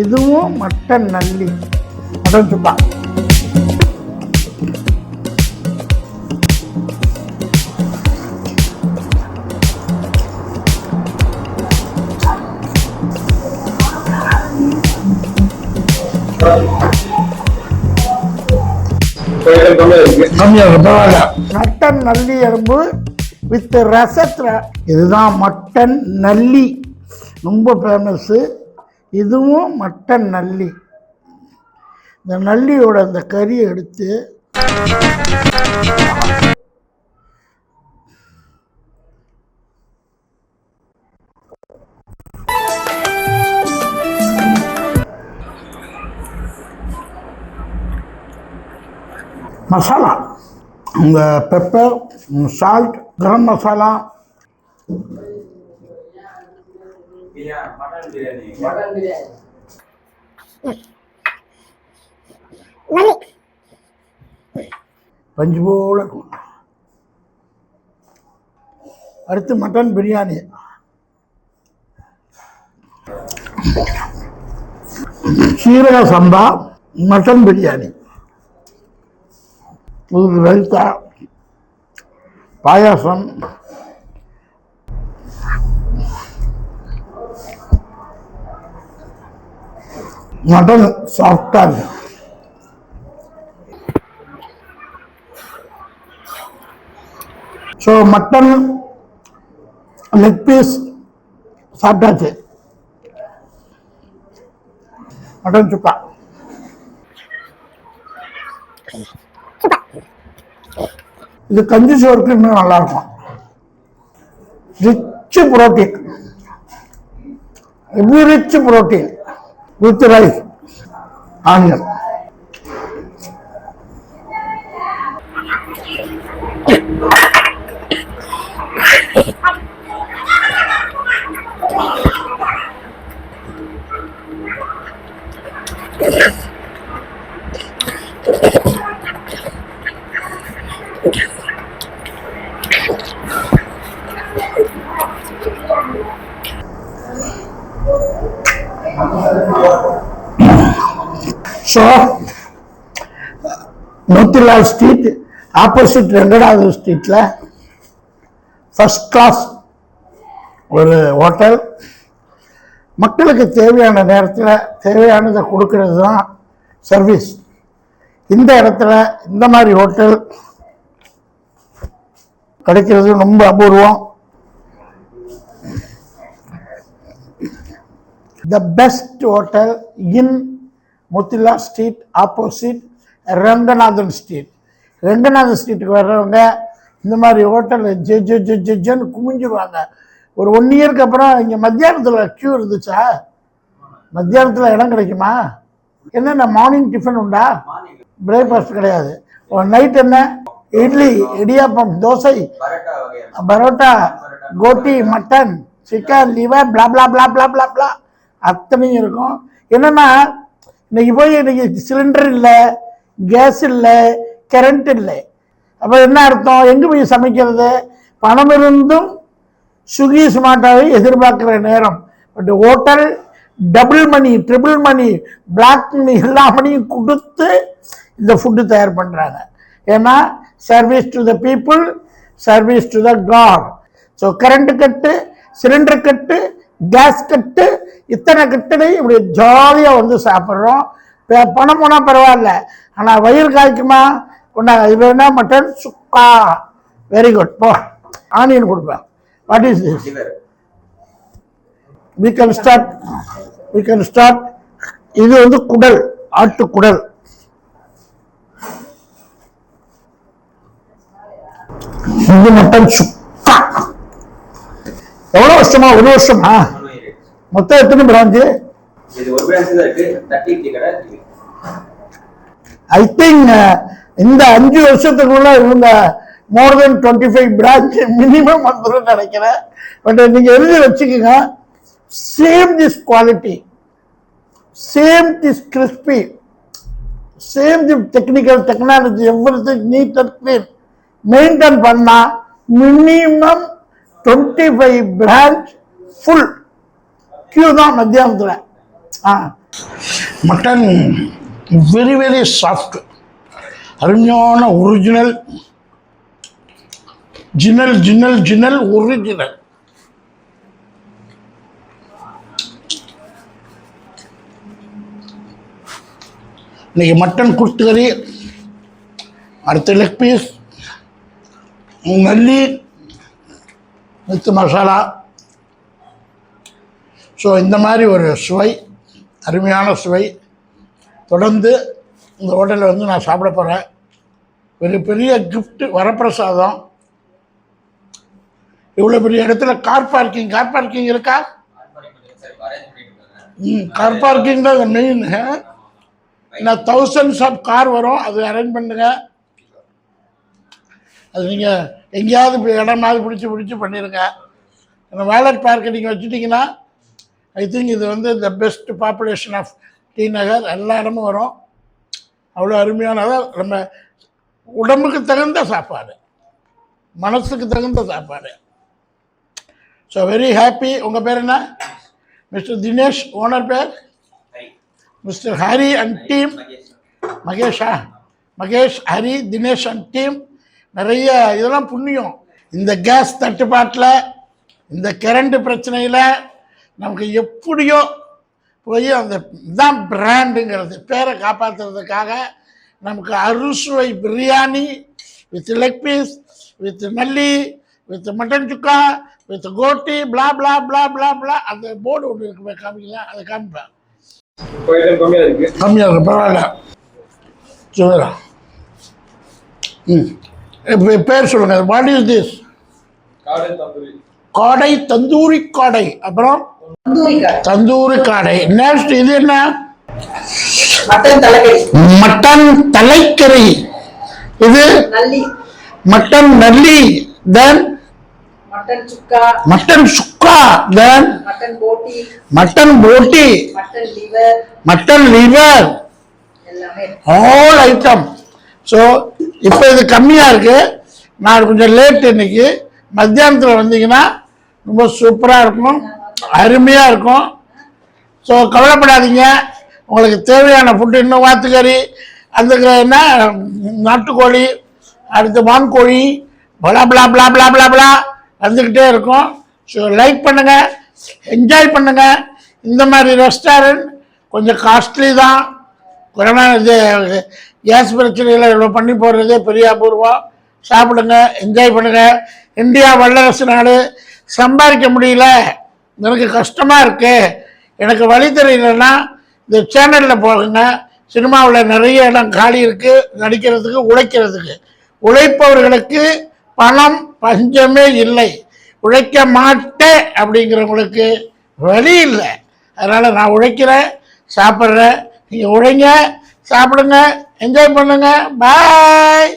இதுவும் மட்டன் நல்லி, மட்டன் சுக்கா. மட்டன் நல்லி எலும்பு வித் ரசத்துல, இதுதான் மட்டன் நல்லி, ரொம்ப ஃபேமஸ். இதுவும் மட்டன் நல்லி. இந்த நல்லியோட அந்த கறியை எடுத்து மசாலா, இந்த பெப்பர், சால்ட், கரம் மசாலா, பஞ்சு போல இருக்கும். அடுத்து மட்டன் பிரியாணி, சீரக சம்பா மட்டன் பிரியாணி, ரைத்தா, பாயாசம், மட்டன் சாஃப்டாக. ஸோ மட்டன் லெக் பீஸ் சாப்பிட்டாச்சு. மட்டன் சுக்கா, இது கஞ்சி சோறுக்கு இன்னும் நல்லா இருக்கும். Rich protein, heavy rich protein with rice, onion. So Motilal street opposite ரெங்கடாவது ஸ்ட்ரீட்டில் ஃபர்ஸ்ட் கிளாஸ் ஒரு ஹோட்டல். மக்களுக்கு தேவையான நேரத்தில் தேவையானதை கொடுக்கறது தான் சர்வீஸ். இந்த இடத்துல இந்த மாதிரி ஹோட்டல் கிடைக்கிறது ரொம்ப அபூர்வம். The best hotel in Motilal Street opposite Ranganathan Street. Ranganathan ஸ்ட்ரீட்டுக்கு வர்றவங்க இந்த மாதிரி ஹோட்டலில் ஜென்னு குமிஞ்சிருவாங்க. ஒரு 1 இயருக்கு அப்புறம் இங்கே மத்தியானத்தில் க்யூ இருந்துச்சா? மத்தியானத்தில் இடம் கிடைக்குமா? என்னென்ன மார்னிங் டிஃபன் உண்டா? பிரேக்ஃபாஸ்ட் கிடையாது. நைட் என்ன? இட்லி, இடியாப்பம், தோசை, பரோட்டா, கோட்டி, மட்டன், சிக்கன், லிவர், பிளா பிளா பிளா பிளா பிளா பிளா அத்தனையும் இருக்கும். என்னன்னா இன்னைக்கு போய் இன்னைக்கு சிலிண்டர் இல்லை, கேஸ் இல்லை, கரண்ட் இல்லை. அப்போ என்ன அர்த்தம்? எங்கே போய் சமைக்கிறது? பணம் இருந்தும் ஸ்விக்கி ஸ்மார்ட்டாவை எதிர்பார்க்குற நேரம். But hotel double money, triple money, black money எல்லா மணியும் கொடுத்து இந்த ஃபுட்டு தயார் பண்ணுறாங்க. ஏன்னா service to the people, service to the god. So current cut, cylinder cut, gas cut, இத்தனை கட்டுலையும் இப்படி ஜாலியாக வந்து சாப்பிட்றோம். பணம் போனால் பரவாயில்ல, ஆனால் வயிறு காய்க்குமா? கொண்டாங்க. இது என்ன? மட்டன் சுக்கா. Very good. போ, ஆனியன் கொடுப்பேன். What is this? we can start. இது வந்து குடல், ஆட்டு குடல். இது மட்டன் சுக்கா. எவ்வளோ வருஷமா? 1 வருஷமா? மொத்தம் எத்தனை பிரான்ச்சு? ஐ திங்க் இந்த 5 வருஷத்துக்குள்ள இவங்க மோர் தென் 25 பிரான்ச் மினிமம் வந்துடும் நினைக்கிறேன். பட் நீங்க எழுதி வச்சுக்கோங்க. Same this quality, same this crispy, same the technical technology, everything neat and clean maintain பண்ணா மினிமம் 25 பிரான்ச் ஃபுல் கியூ தான் மத்தியானத்தில். மட்டன் வெரி வெரி சாஃப்ட், அருமையான ஒரிஜினல், ஜினல் ஜினல் ஜினல் ஒரிஜினல். இன்னைக்கு மட்டன் குர்த்துக்கறி, அடுத்த லெக் பீஸ், நல்லி வித் மசாலா. ஸோ இந்த மாதிரி ஒரு சுவை, அருமையான சுவை. தொடர்ந்து இந்த ஹோட்டலில் வந்து நான் சாப்பிட போகிறேன். பெரிய பெரிய கிஃப்ட், வரப்பிரசாதம். இவ்வளோ பெரிய இடத்துல கார் பார்க்கிங் இருக்கா? கார் பார்க்கிங் தான் மெயின். நான் தௌசண்ட்ஸ் ஆஃப் கார் வரும், அது அரேஞ்ச் பண்ணுங்க. அது நீங்கள் எங்கேயாவது இடமாவது பிடிச்சி பண்ணிடுங்க. அந்த வேலட் பார்க்கை நீங்கள் வச்சுட்டிங்கன்னா ஐ திங்க் இது வந்து the best population of T Nagar. எல்லா இடமும் வரும். அவ்வளோ அருமையானதாக நம்ம உடம்புக்கு தகுந்த சாப்பாடு, மனசுக்கு தகுந்த சாப்பாடு. So very happy. உங்கள் பேர் என்ன? மிஸ்டர் தினேஷ். ஓனர் பேர் mister Hari and team. Mahesha? Mahesh, Hari, Dinesh and team. நிறைய இதெல்லாம் புண்ணியம். இந்த கேஸ் தட்டுப்பாட்டில், இந்த கரண்ட் பிரச்சனையில் நமக்கு எப்படியோ போய் அந்த தான் பிராண்டுங்கிறது பேரை காப்பாற்றுறதுக்காக நமக்கு அறுசுவை biryani with leg piece, with நல்லி, வித் மட்டன் சுக்கா, வித் கோட்டி, பிளா பிளா பிளா பிளா பிளா. அந்த போர்டு ஒன்று இருக்கு, காமிக்கலாம். அதை காமிப்பேன். கம்மியாக இருக்கு, பரவாயில்ல. சொல்லுறா. இப்போ பேர் சொல்லுங்கள். What is this? காடை, தந்தூரி காடை. அப்புறம் தந்தூரி காடை. நெக்ஸ்ட் இது என்ன? மட்டன் தலைக்கறி. இது மட்டன் நல்லி. தென் மட்டன் சுக்கா. தென் மட்டன் போட்டி, mutton liver, all item. So இப்போ இது கம்மியாக இருக்குது. நான் கொஞ்சம் லேட். இன்னைக்கு மத்தியானத்தில் வந்தீங்கன்னா ரொம்ப சூப்பராக இருக்கும், அருமையாக இருக்கும். ஸோ கவலைப்படாதீங்க. உங்களுக்கு தேவையான ஃபுட்டு இன்னும் வாத்துக்கறி, அந்த என்ன நாட்டுக்கோழி, அடுத்து வான்கோழி, பலா பலா பலா பலா பலா பலா வந்துக்கிட்டே இருக்கும். ஸோ லைக் பண்ணுங்கள், என்ஜாய் பண்ணுங்கள். இந்த மாதிரி ரெஸ்டாரண்ட் கொஞ்சம் காஸ்ட்லி தான். கொரோனா இது கேஸ் பிரச்சனையில் இவ்வளோ பண்ணி போடுறதே பெரிய அபூர்வம். சாப்பிடுங்க, என்ஜாய் பண்ணுங்கள். இந்தியா வல்லரசு நாடு. சம்பாதிக்க முடியல, எனக்கு கஷ்டமாக இருக்குது, எனக்கு வழி தெரியலன்னா இந்த சேனலில் போகுங்க. சினிமாவில் நிறைய இடம் காலி இருக்குது நடிக்கிறதுக்கு, உழைக்கிறதுக்கு. உழைப்பவர்களுக்கு பணம் பஞ்சமே இல்லை. உழைக்க மாட்டேன் அப்படிங்கிறவங்களுக்கு வழி இல்லை. அதனால் நான் உழைக்கிறேன், சாப்பிட்றேன். நீங்கள் உழைங்க, சாப்பிடுங்க, என்ஜாய் பண்ணுங்க. பாய்.